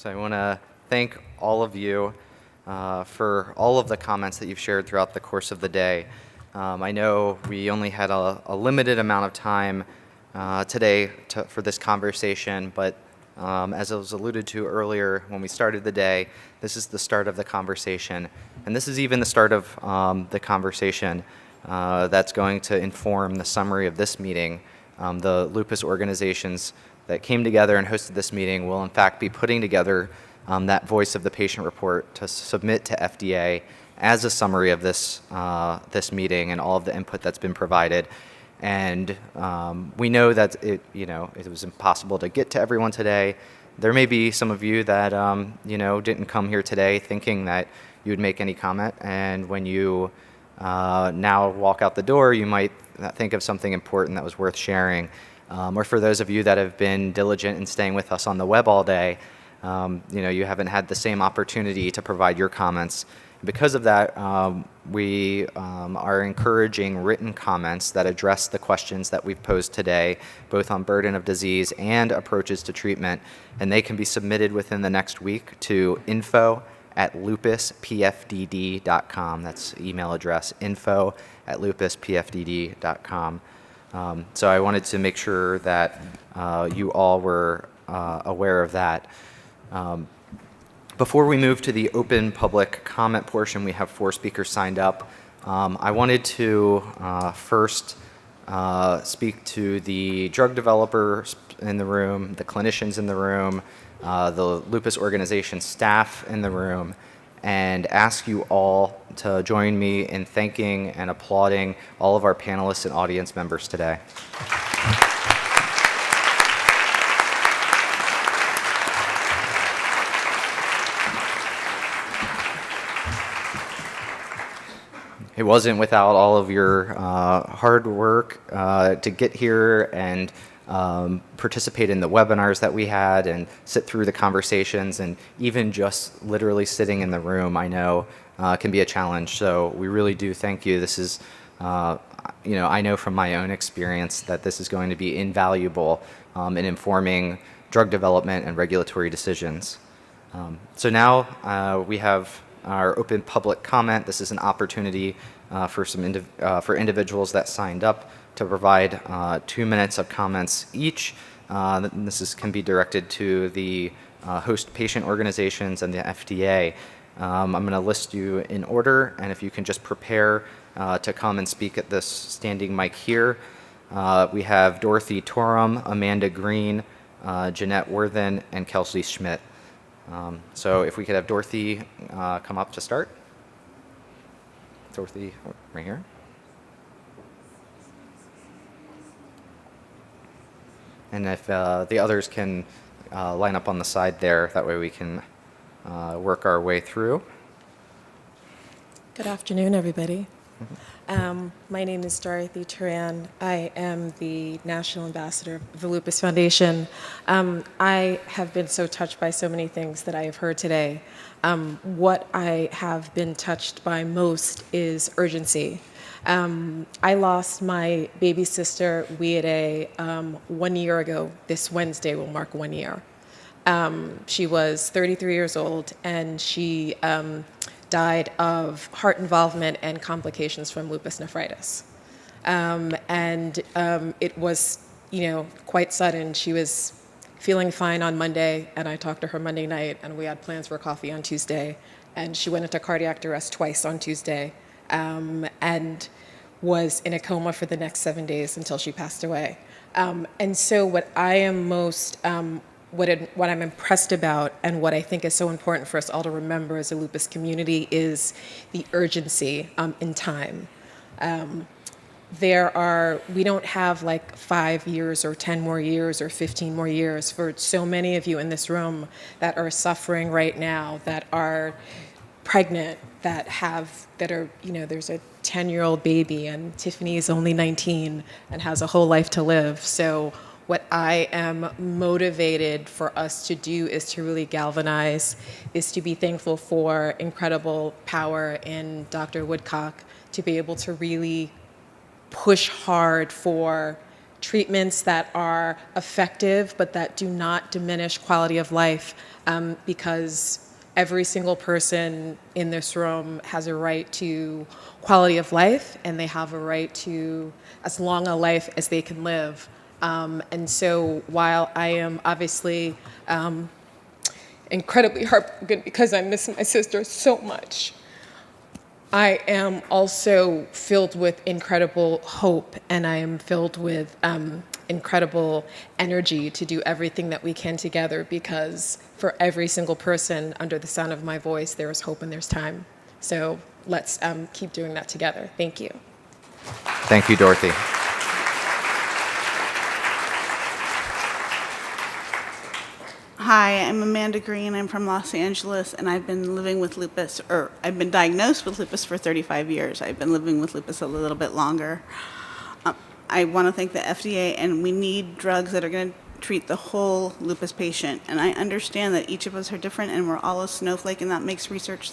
So I want to thank all of you for all of the comments that you've shared throughout the course of the day. I know we only had a limited amount of time today for this conversation, but as I was alluded to earlier when we started the day, this is the start of the conversation. And this is even the start of the conversation that's going to inform the summary of this meeting. The lupus organizations that came together and hosted this meeting will in fact be putting together that voice of the patient report to submit to FDA as a summary of this meeting and all of the input that's been provided. And we know that it was impossible to get to everyone today. There may be some of you that didn't come here today thinking that you would make any comment, and when you now walk out the door, you might think of something important that was worth sharing. Or for those of you that have been diligent in staying with us on the web all day, you haven't had the same opportunity to provide your comments. Because of that, we are encouraging written comments that address the questions that we've posed today, both on burden of disease and approaches to treatment, and they can be submitted within the next week to info@lupuspfdd.com. That's email address, info@lupuspfdd.com. So I wanted to make sure that you all were aware of that. Before we move to the open public comment portion, we have 4 speakers signed up. I wanted to first speak to the drug developers in the room, the clinicians in the room, the lupus organization staff in the room, and ask you all to join me in thanking and applauding all of our panelists and audience members today. It wasn't without all of your hard work to get here and participate in the webinars that we had and sit through the conversations, and even just literally sitting in the room, I know can be a challenge. So we really do thank you. This is, I know from my own experience that this is going to be invaluable in informing drug development and regulatory decisions. So now we have our open public comment. This is an opportunity for for individuals that signed up to provide 2 minutes of comments each. This can be directed to the host patient organizations and the FDA. I'm going to list you in order, and if you can just prepare to come and speak at this standing mic here. We have Dorothy Torum, Amanda Green, Jeanette Worthen, and Kelsey Schmidt. So if we could have Dorothy come up to start. Dorothy, right here. And if the others can line up on the side there, that way we can work our way through. Good afternoon, everybody. My name is Dorothy Turan. I am the National Ambassador of the Lupus Foundation. I have been so touched by so many things that I have heard today. What I have been touched by most is urgency. I lost my baby sister, Weade, 1 year ago. This Wednesday will mark 1 year. She was 33 years old, and she died of heart involvement and complications from lupus nephritis. It was, quite sudden. She was feeling fine on Monday, and I talked to her Monday night, and we had plans for coffee on Tuesday. And she went into cardiac arrest twice on Tuesday, and was in a coma for the next 7 days until she passed away. And so what I am most what I'm impressed about, and what I think is so important for us all to remember as a lupus community, is the urgency in time. We don't have like 5 years or 10 more years or 15 more years for so many of you in this room that are suffering right now, that are pregnant, there's a 10-year-old baby, and Tiffany is only 19 and has a whole life to live. So what I am motivated for us to do is to really galvanize, is to be thankful for incredible power in Dr. Woodcock to be able to really push hard for treatments that are effective but that do not diminish quality of life, because every single person in this room has a right to quality of life, and they have a right to as long a life as they can live. And so while I am obviously incredibly heartbroken because I miss my sister so much, I am also filled with incredible hope, and I am filled with incredible energy to do everything that we can together, because for every single person under the sound of my voice, there is hope and there's time. So let's keep doing that together. Thank you. Thank you, Dorothy. Hi, I'm Amanda Green. I'm from Los Angeles, and I've been living with lupus, or I've been diagnosed with lupus for 35 years. I've been living with lupus a little bit longer. I want to thank the FDA, and we need drugs that are going to treat the whole lupus patient. And I understand that each of us are different, and we're all a snowflake, and that makes research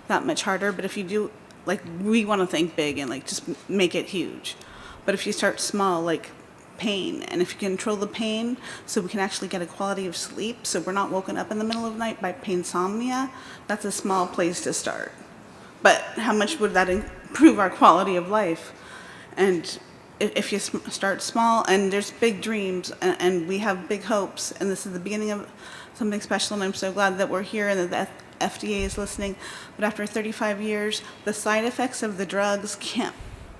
that much harder. But if you do, like, we want to think big and, like, just make it huge. But if you start small, like pain, and if you control the pain so we can actually get a quality of sleep so we're not woken up in the middle of the night by painsomnia, that's a small place to start. But how much would that improve our quality of life? And if you start small, and there's big dreams, and we have big hopes, and this is the beginning of something special, and I'm so glad that we're here and that the FDA is listening. But after 35 years, the side effects of the drugs can't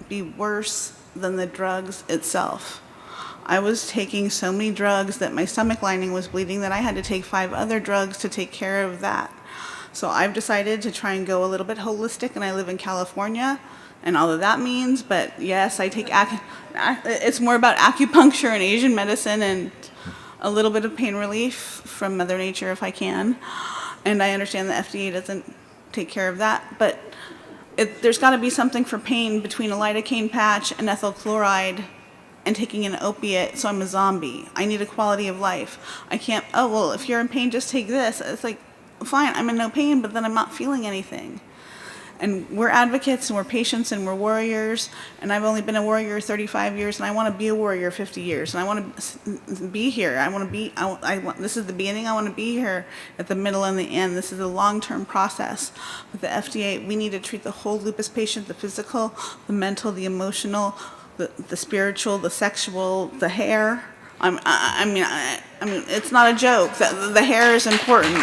be worse than the drugs itself. I was taking so many drugs that my stomach lining was bleeding that I had to take 5 other drugs to take care of that. So I've decided to try and go a little bit holistic, and I live in California, and all of that means, but yes, I take, it's more about acupuncture and Asian medicine and a little bit of pain relief from Mother Nature if I can. And I understand the FDA doesn't take care of that, but there's got to be something for pain between a lidocaine patch and ethyl chloride and taking an opiate, so I'm a zombie. I need a quality of life. I can't, oh, well, if you're in pain, just take this. It's like, fine, I'm in no pain, but then I'm not feeling anything. And we're advocates, and we're patients, and we're warriors, and I've only been a warrior 35 years, and I want to be a warrior 50 years, and I want to be here. I want to be, this is the beginning, I want to be here at the middle and the end. This is a long-term process. With the FDA, we need to treat the whole lupus patient, the physical, the mental, the emotional, the spiritual, the sexual, the hair. I mean, it's not a joke. The hair is important,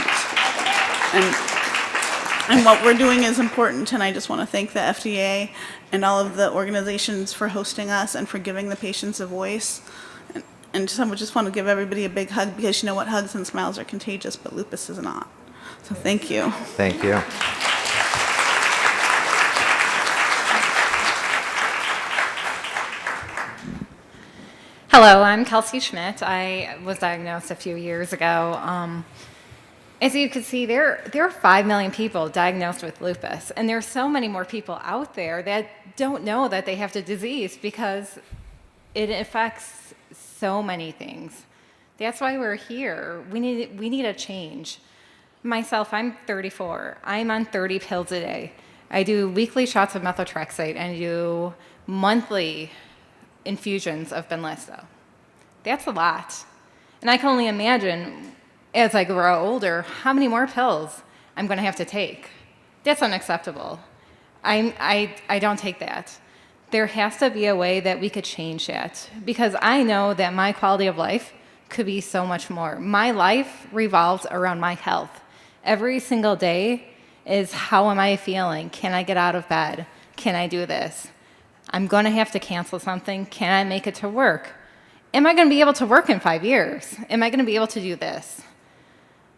and what we're doing is important. And I just want to thank the FDA and all of the organizations for hosting us and for giving the patients a voice. And just want to give everybody a big hug, because you know what? Hugs and smiles are contagious, but lupus is not. So thank you. Thank you. Hello, I'm Kelsey Schmidt. I was diagnosed a few years ago. As you can see, there are 5 million people diagnosed with lupus, and there are so many more people out there that don't know that they have the disease because it affects so many things. That's why we're here. We need a change. Myself, I'm 34. I'm on 30 pills a day. I do weekly shots of methotrexate and do monthly infusions of Benlysta. That's a lot. And I can only imagine, as I grow older, how many more pills I'm going to have to take. That's unacceptable. I don't take that. There has to be a way that we could change that, because I know that my quality of life could be so much more. My life revolves around my health. Every single day is, how am I feeling? Can I get out of bed? Can I do this? I'm going to have to cancel something. Can I make it to work? Am I going to be able to work in 5 years? Am I going to be able to do this?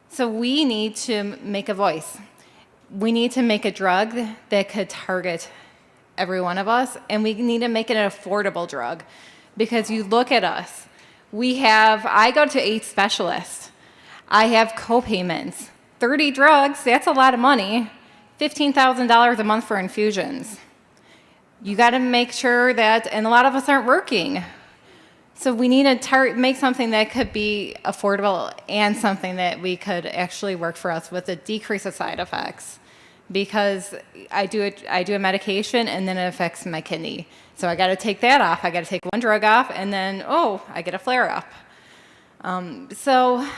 So we need to make a voice. We need to make a drug that could target every one of us, and we need to make it an affordable drug, because you look at us. I go to 8 specialists. I have co-payments. 30 drugs, that's a lot of money. $15,000 a month for infusions. You got to make sure that, and a lot of us aren't working. So we need to make something that could be affordable and something that we could actually work for us with a decrease of side effects. because I do a medication and then it affects my kidney. So I got to take that off. I got to take one drug off, and then I get a flare up. So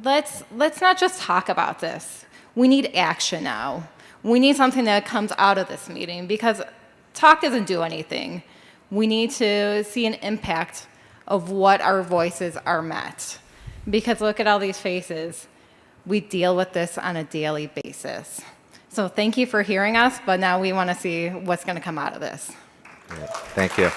let's not just talk about this. We need action now. We need something that comes out of this meeting, because talk doesn't do anything. We need to see an impact of what our voices are met. Because look at all these faces. We deal with this on a daily basis. So thank you for hearing us, but now we want to see what's going to come out of this. Thank you.